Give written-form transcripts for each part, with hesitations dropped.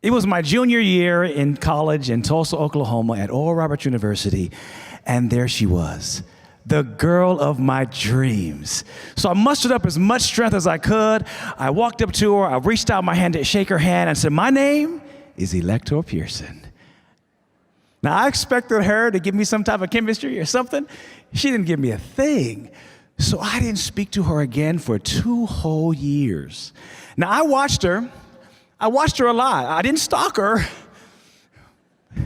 It was my junior year in college in Tulsa, Oklahoma at Oral Roberts University, and there she was, the girl of my dreams. So I mustered up as much strength as I could. I walked up to her, I reached out my hand to shake her hand and said, "My name is Elector Pearson." Now, I expected her to give me some type of chemistry or something. She didn't give me a thing. So I didn't speak to her again for 2 whole years. Now, I watched her a lot. I didn't stalk her,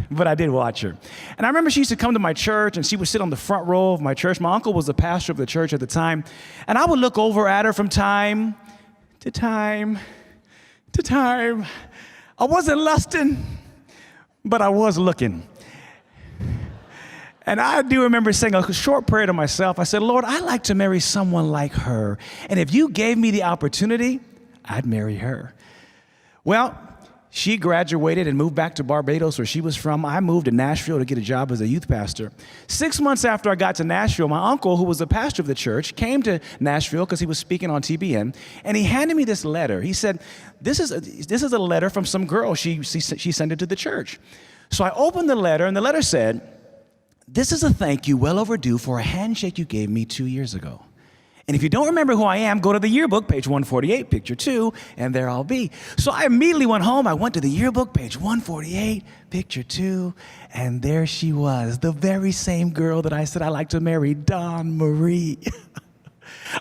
but I did watch her. And I remember she used to come to my church, and she would sit on the front row of my church. My uncle was the pastor of the church at the time. And I would look over at her from time to time to time. I wasn't lusting, but I was looking. And I do remember saying a short prayer to myself. I said, "Lord, I'd like to marry someone like her. And if you gave me the opportunity, I'd marry her." Well, she graduated and moved back to Barbados, where she was from. I moved to Nashville to get a job as a youth pastor. 6 months after I got to Nashville, my uncle, who was the pastor of the church, came to Nashville because he was speaking on TBN, and he handed me this letter. He said, this is a letter from some girl. She sent it to the church. So I opened the letter, and the letter said, "This is a thank you well overdue for a handshake you gave me 2 years ago. And if you don't remember who I am, go to the yearbook, page 148, picture 2, and there I'll be." So I immediately went home. I went to the yearbook, page 148, picture 2, and there she was, the very same girl that I said I'd like to marry, Dawn Marie.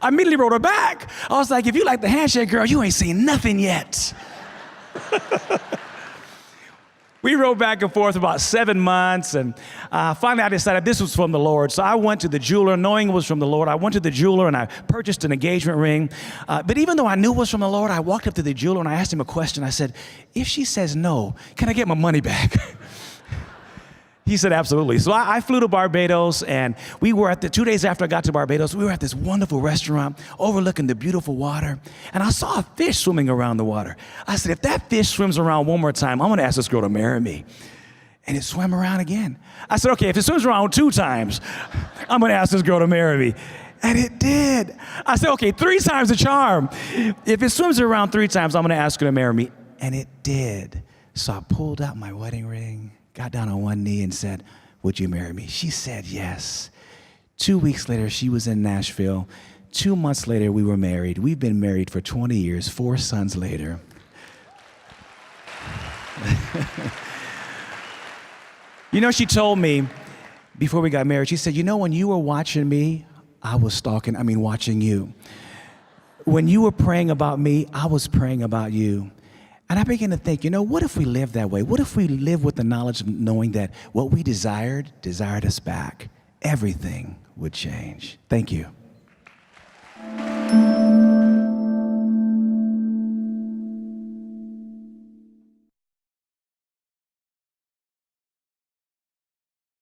I immediately wrote her back. I was like, "If you like the handshake, girl, you ain't seen nothing yet." We wrote back and forth about 7 months, and finally I decided this was from the Lord. So I went to the jeweler, knowing it was from the Lord. I went to the jeweler and I purchased an engagement ring. But even though I knew it was from the Lord, I walked up to the jeweler and I asked him a question. I said, "If she says no, can I get my money back?" He said, "Absolutely." So I flew to Barbados, and we were 2 days after I got to Barbados, we were at this wonderful restaurant overlooking the beautiful water, and I saw a fish swimming around the water. I said, "If that fish swims around one more time, I'm gonna ask this girl to marry me." And it swam around again. I said, "Okay, if it swims around 2 times, I'm gonna ask this girl to marry me." And it did. I said, "Okay, 3 times the charm. If it swims around 3 times, I'm gonna ask her to marry me." And it did. So I pulled out my wedding ring, got down on one knee and said, "Would you marry me?" She said yes. 2 weeks later, she was in Nashville. 2 months later, we were married. We've been married for 20 years, 4 sons later. You know, she told me before we got married, she said, "You know, when you were watching me, I was watching you. When you were praying about me, I was praying about you." And I began to think, what if we lived that way? What if we lived with the knowledge of knowing that what we desired us back? Everything would change. Thank you.